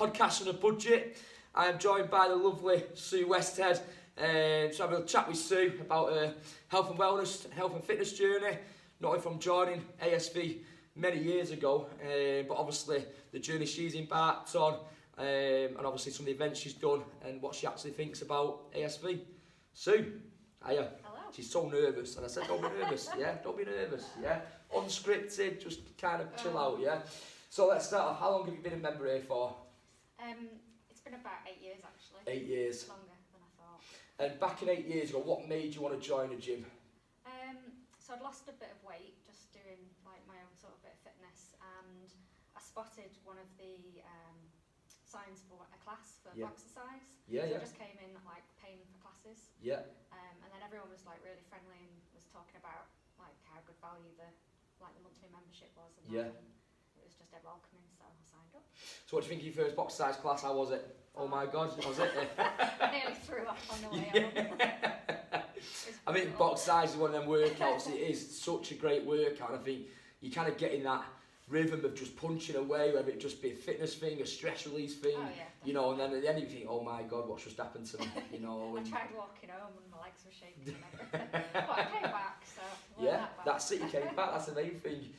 Podcast on a Budget. I am joined by the lovely Sue Westhead. So I'm going to chat with Sue about her health and wellness, health and fitness journey, not only from joining ASV many years ago, but obviously the journey she's embarked on, and obviously some of the events she's done and what she actually thinks about ASV. Sue, hiya. Hello. She's so nervous, and I said, don't be nervous, yeah? Don't be nervous, yeah? Unscripted, just kind of chill out, yeah? So let's start off. How long have you been a member here for? It's been about 8 years actually. 8 years. Longer than I thought. And back in 8 years ago, what made you want to join a gym? So I'd lost a bit of weight just doing like my own sort of bit of fitness, and I spotted one of the signs for a class for exercise. Yeah, so yeah. I just came in like paying for classes. Yeah. And then everyone was like really friendly and was talking about like how good value the monthly membership was. And Yeah. it was just dead welcoming, so I signed up. So what do you think of your first box size class? How was it? Oh my God, was it? I nearly threw up on the way home. I think box size is one of them workouts. It is such a great workout. And I think you kind of get in that rhythm of just punching away, whether it just be a fitness thing, a stress release thing, Oh, yeah, you know, and then at the end you think, oh my God, what's just happened to me, you know. I And tried walking home and my legs were shaking and everything, but I came back, so yeah, that's it, you came back, that's the main thing.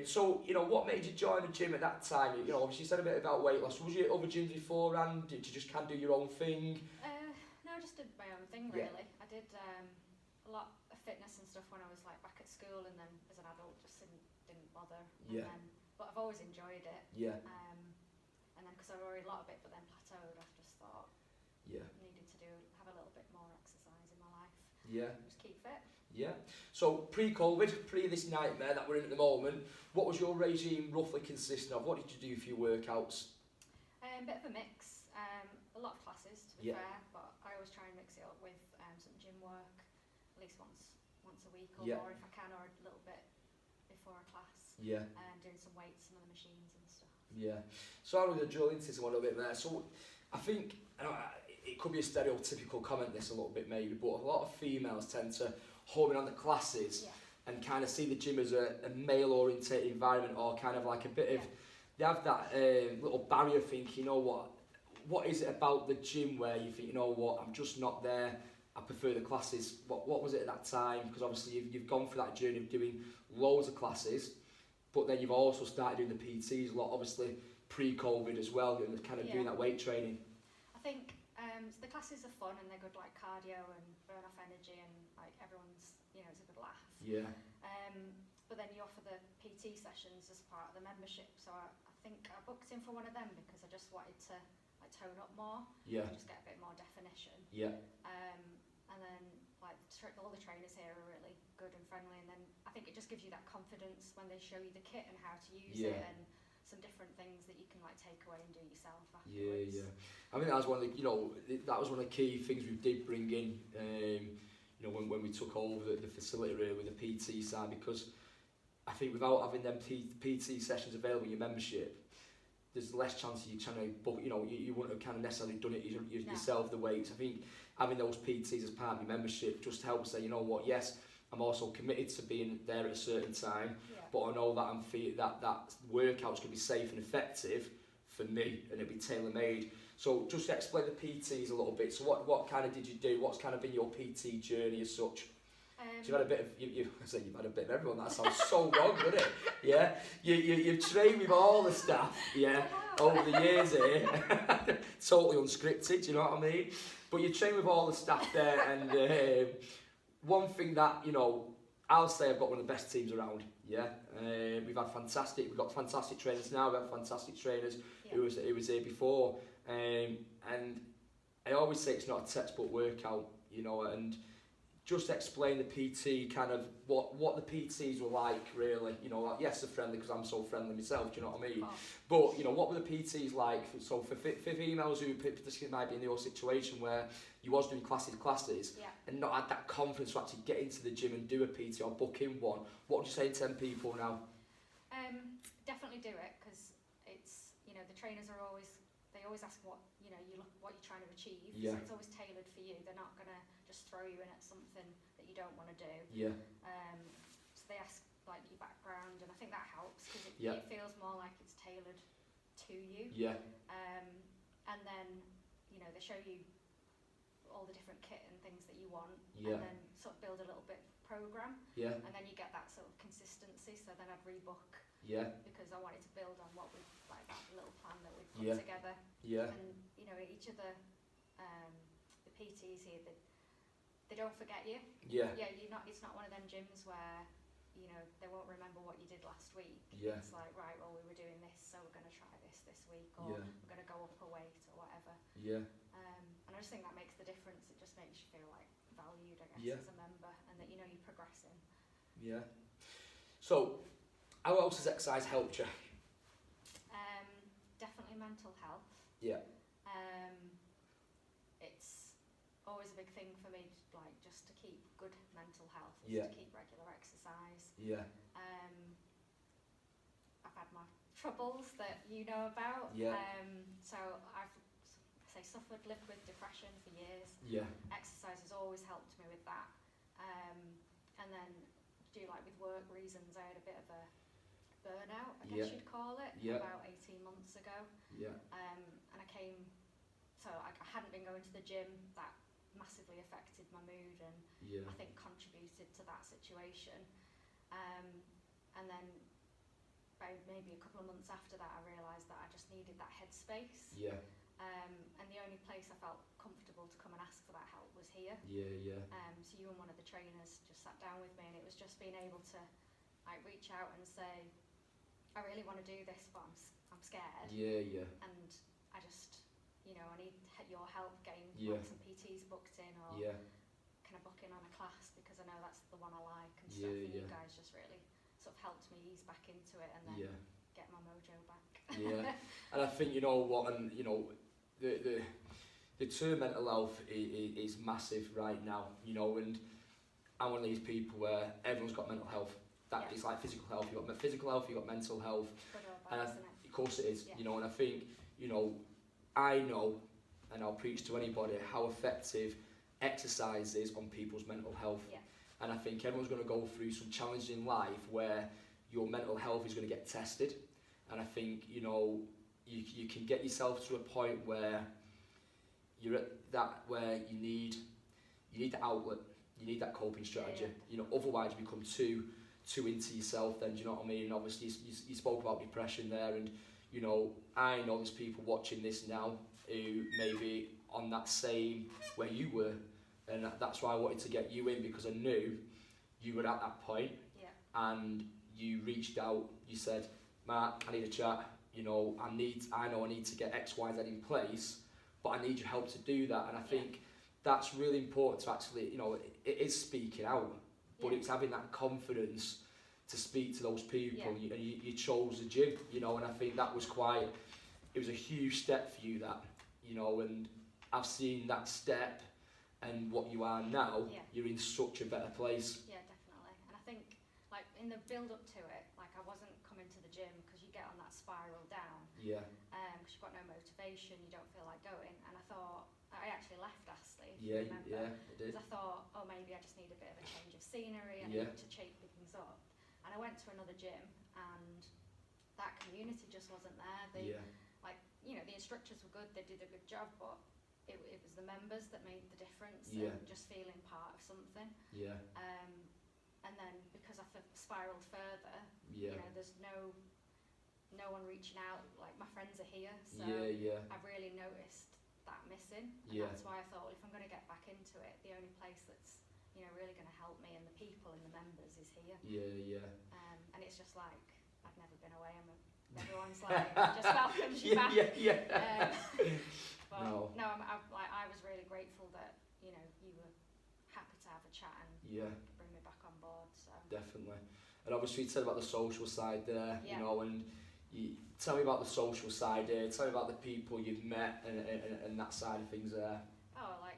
So, you know, what made you join the gym at that time? You know, obviously you said a bit about weight loss. Was you at other gyms beforehand? Did you just kind of do your own thing? No, I just did my own thing Yeah. really. I did a lot of fitness and stuff when I was like back at school, and then as an adult just didn't bother. Yeah. But I've always enjoyed it. Yeah. And then because I've already a lot of it, but then plateaued, I've just thought Yeah. needed to have a little bit more exercise in my life. Yeah. Just keep fit. Yeah. So pre-COVID, pre this nightmare that we're in at the moment, what was your regime roughly consisting of? What did you do for your workouts? Bit of a mix. A lot of classes to be fair, but I always try and mix it up with some gym work at least once a week or more if I can, or a little bit before a class. Yeah. Doing some weights and other machines and stuff. Yeah. So I'm going to drill into this one a little bit there. So I think it could be a stereotypical comment, this a little bit maybe, but a lot of females tend to home in on the classes and kind of see the gym as a male-orientated environment, or kind of like a bit of, they have that little barrier thinking, you know what is it about the gym where you think, you know what, I'm just not there, I prefer the classes. What was it at that time? Because obviously you've gone through that journey of doing loads of classes, but then you've also started doing the PTs a lot, obviously pre-COVID as well, and kind of doing that weight training. I think so the classes are fun and they're good like cardio and burn off energy, and like everyone's, you know, it's a good laugh. Yeah. But then you offer the PT sessions as part of the membership, so I think I booked in for one of them because I just wanted to like tone up more. Yeah. Just get a bit more definition. Yeah. And then like all the trainers here are really good and friendly, and then I think it just gives you that confidence when they show you the kit and how to use it, and some different things that you can like take away and do yourself afterwards. Yeah. I mean, that was one of the, you know, that was one of the key things we did bring in, you know, when we took over the facility really with the PT side, because I think without having them PT sessions available in your membership, there's less chance of you trying to book, you know, you wouldn't have kind of necessarily done it yourself, the weights. I think having those PTs as part of your membership just helps say, you know what, yes, I'm also committed to being there at a certain time, but I know that that workout's going to be safe and effective for me, and it'll be tailor-made. So just explain the PTs a little bit. So what kind of did you do? What's kind of been your PT journey as such? So you've had a bit of, you've had a bit of everyone. That sounds so wrong, doesn't it? Yeah, you've trained with all the staff, over the years here. Totally unscripted, you know what I mean? But you train with all the staff there, and one thing that, you know, I'll say I've got one of the best teams around. Yeah, we've got fantastic trainers now. We've got fantastic trainers who was here before, and I always say it's not a textbook workout, you know, and just explain the PT, kind of what the PTs were like, really. You know, like, yes, they're friendly because I'm so friendly myself, do you know what I mean? But, you know, what were the PTs like? So for females who particularly might be in your situation where you was doing classes and not had that confidence to actually get into the gym and do a PT or book in one, what would you say to 10 people now? Definitely do it, because it's, you know, the trainers are always ask what you're trying to achieve. So it's always tailored for you. They're not going to just throw you in at something that you don't want to do. So they ask like your background, and I think that helps because it feels more like it's tailored to you. Yeah. And then, you know, they show you all the different kit and things that you want, Yeah. and then sort of build a little bit program, Yeah. and then you get that sort of consistency. So then I'd rebook Yeah. because I wanted to build on what we like that little plan that we put Yeah. together. Yeah. And you know, each of the PTs here, they don't forget you. Yeah. Yeah, it's not one of them gyms where, you know, they won't remember what you did last week. Yeah. It's like, right, well, we were doing this, so we're going to try this week, or Yeah. we're going to go up a weight or whatever. Yeah. And I just think that makes the difference. It just makes you feel like valued, I guess, Yeah. as a member, and that you know you're progressing. Yeah. So, how else has exercise helped you? Definitely mental health. Yeah. It's always a big thing for me, like just to keep good mental health, is Yeah. to keep regular exercise. Yeah. I've had my troubles that you know about. Yeah. So I've suffered, lived with depression for years. Yeah. Exercise has always helped me with that. And then with work reasons, I had a bit of a burnout, I guess Yeah. you'd call it, Yeah. about 18 months ago. Yeah. And I hadn't been going to the gym. That massively affected my mood, and Yeah. I think contributed to that situation. And then by maybe a couple of months after that, I realised that I just needed that headspace. Yeah. And the only place I felt comfortable to come and ask for that help was here. Yeah. Yeah. So you and one of the trainers just sat down with me, and it was just being able to like reach out and say, I really want to do this, but I'm scared. Yeah. Yeah. And I just, you know, I need your help getting Yeah. like, some PTs booked in, or Yeah. can I book in on a class, because I know that's the one I like and Yeah, stuff. And yeah. you guys just really sort of helped me ease back into it and then Yeah. get my mojo back. Yeah. And I think, you know what, and you know, the term mental health is massive right now, you know, and I'm one of these people where everyone's got mental health. That Yeah. is like physical health. You've got physical health, you've got mental health. Good or And bad, isn't it? of course it is, Yeah. you know, and I think, you know, I know, and I'll preach to anybody, how effective exercise is on people's mental health. Yeah. And I think everyone's going to go through some challenges in life where your mental health is going to get tested. And I think, you know, you can get yourself to a point where you're at that, where you need the outlet, you need that coping strategy. Yeah. You know, otherwise you become too into yourself then, do you know what I mean? And obviously you spoke about depression there, and you know, I know there's people watching this now who may be on that same where you were, and that's why I wanted to get you in, because I knew you were at that point. Yeah. And you reached out, you said, Matt, I need a chat, you know, I know I need to get X, Y, Z in place, but I need your help to do that. And I think that's really important to actually, you know, it is speaking out, but Yeah. it's having that confidence to speak to those people. Yeah. And you chose the gym, you know, and I think that was it was a huge step for you, that, you know, and I've seen that step, and what you are now, Yeah. you're in such a better place. Yeah, definitely. And I think, like, in the build-up to it, like, I wasn't coming to the gym because you get on that spiral down, Yeah. because you've got no motivation, you don't feel like going. And I thought, I actually left Astley, if Yeah, you remember. yeah, I did. Because I thought, oh, maybe I just need a bit of a change of scenery, I Yeah. need to shake things up. And I went to another gym, and that community just wasn't there. Yeah. Like, you know, the instructors were good, they did a good job, but it was the members that made the difference, Yeah. and just feeling part of something. Yeah. And then because I spiraled further, Yeah. you know, there's no one reaching out. Like, my friends are here, so Yeah. I've really noticed that missing. And Yeah. that's why I thought, well, if I'm going to get back into it, the only place that's, you know, really going to help me and the people and the members is here. Yeah. And it's just like, I've never been away. Everyone's like, just welcomes you back. Yeah. But No. I was really grateful that, you know, you were happy to have a chat and Yeah. bring me back on board. So Definitely. And obviously you said about the social side there, Yeah. you know, and you tell me about the social side there, tell me about the people you've met and that side of things there. oh, like,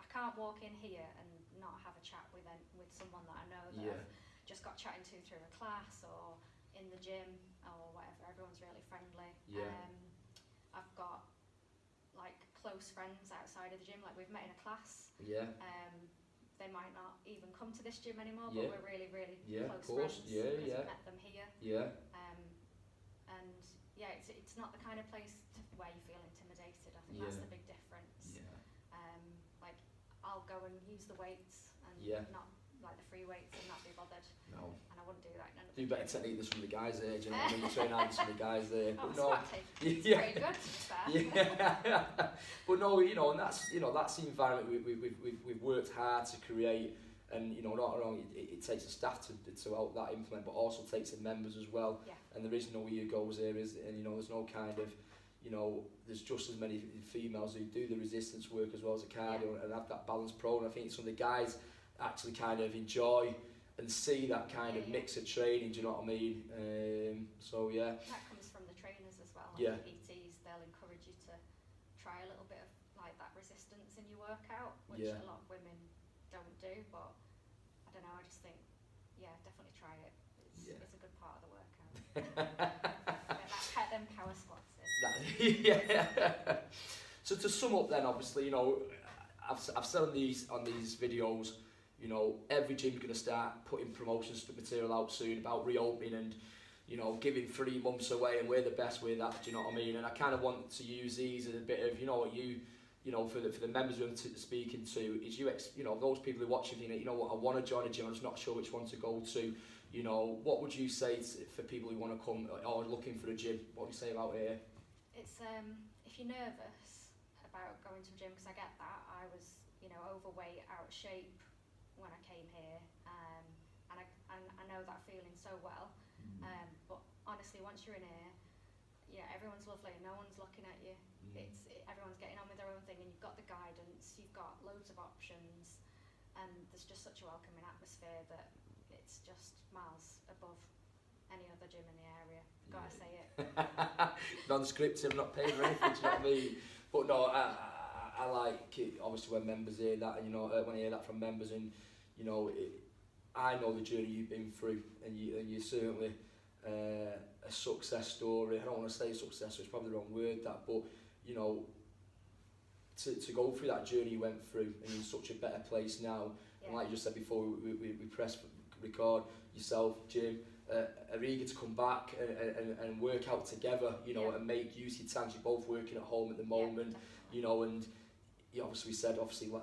I can't walk in here and not have a chat with someone that I know that Yeah. I've just got chatting to through a class or in the gym or whatever. Everyone's really friendly. Yeah. I've got like close friends outside of the gym. Like, we've met in a class. Yeah. They might not even come to this gym anymore, Yeah. but we're really, really Yeah, close of course. friends. Yeah, because yeah. I've met them here. Yeah. And it's not the kind of place where you feel intimidated. I think that's the big difference. Like I'll go and use the weights and not like the free weights and not be bothered. No. And I wouldn't do that. Do better technique than some of the guys there, do you know what I mean? You train out some of the guys there. But it's pretty good, to be fair. But no, you know, and that's the environment we've worked hard to create. And you know, not only it takes the staff to help that implement, but also takes the members as well. Yeah. And there is no egos here, and you know, there's no kind of, you know, there's just as many females who do the resistance work as well as the cardio and have that balanced pro. And I think some of the guys actually kind of enjoy and see that kind of mix of training. Do you know what I mean? That comes from the trainers as well. Like the PTs, they'll encourage you to try a little bit of like that resistance in your workout, which a lot of women don't do, but I don't know, I just think, definitely try it. It's a good part of the workout. Get them power squats in. So to sum up then, obviously, you know, I've said on these videos, you know, every gym's going to start putting promotions material out soon about reopening and, you know, giving 3 months away, and we're the best with that, do you know what I mean? And I kind of want to use these as a bit of, you know, what you know, for the members who I'm speaking to, is you know, those people who watch you, you know what, I want to join a gym, I'm just not sure which one to go to. You know, what would you say for people who want to come or looking for a gym? What would you say about here? It's if you're nervous about going to a gym, because I get that, I was, you know, overweight, out of shape when I came here, and I know that feeling so well. But honestly, once you're in here, everyone's lovely, no one's looking at you. Everyone's getting on with their own thing, and you've got the guidance, you've got loads of options, and there's just such a welcoming atmosphere that it's just miles above any other gym in the area. Gotta say it. Non-scripted, I'm not paid for anything, do you know what I mean? But no, I like it, obviously when members hear that, and you know, when I hear that from members, and you know, I know the journey you've been through, and you're certainly a success story. I don't want to say success, it's probably the wrong word, that, but you know, to go through that journey you went through, and you're in such a better place now. And like you just said before, we press record, yourself, Jim, are eager to come back and work out together, you know, and make use of your times. You're both working at home at the moment, you know, and you obviously said,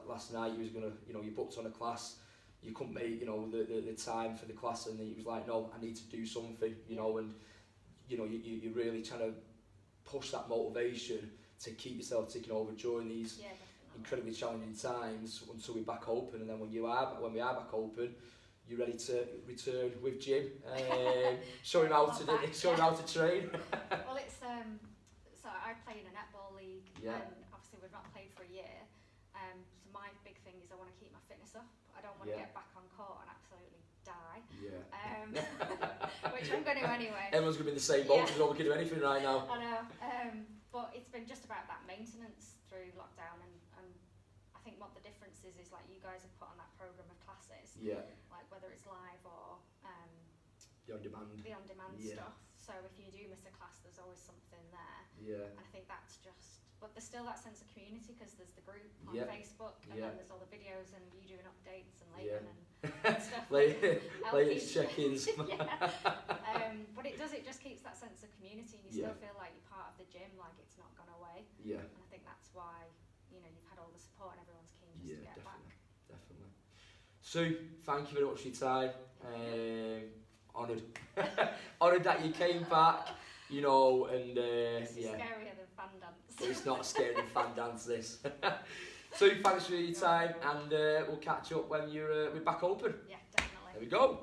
last night you was gonna, you know, you booked on a class, you couldn't make, you know, the time for the class, and he was like, no, I need to do something, you know, and you know, you're really trying to push that motivation to keep yourself ticking over during these incredibly challenging times until we're back open. And then when we are back open, you're ready to return with Jim, show him how to train. Well, it's so I play in a netball league, and obviously we've not played for a year. So my big thing is I want to keep my fitness up. I don't want to get back on court and absolutely die. Which I'm going to anyway. Everyone's going to be in the same boat because nobody can do anything right now. I know. But it's been just about that maintenance through lockdown, and I think what the difference is like you guys have put on that programme of classes. Like whether it's live or the on-demand stuff. So if you do miss a class, there's always something there. And I think that's just, but there's still that sense of community because there's the group on Facebook, and then there's all the videos and you doing updates and Leighton and stuff. Latest check-ins. But it just keeps that sense of community, and you still feel like you're part of the gym, like it's not gone away. And I think that's why, you know, you've had all the support and everyone's keen just to get back. Definitely. Sue, thank you very much for your time. Honoured that you came back, you know, and It's scarier than fan dance. It's not scarier than fan dance, this. So thanks for your time, and we'll catch up when we're back open. Yeah, definitely. There we go.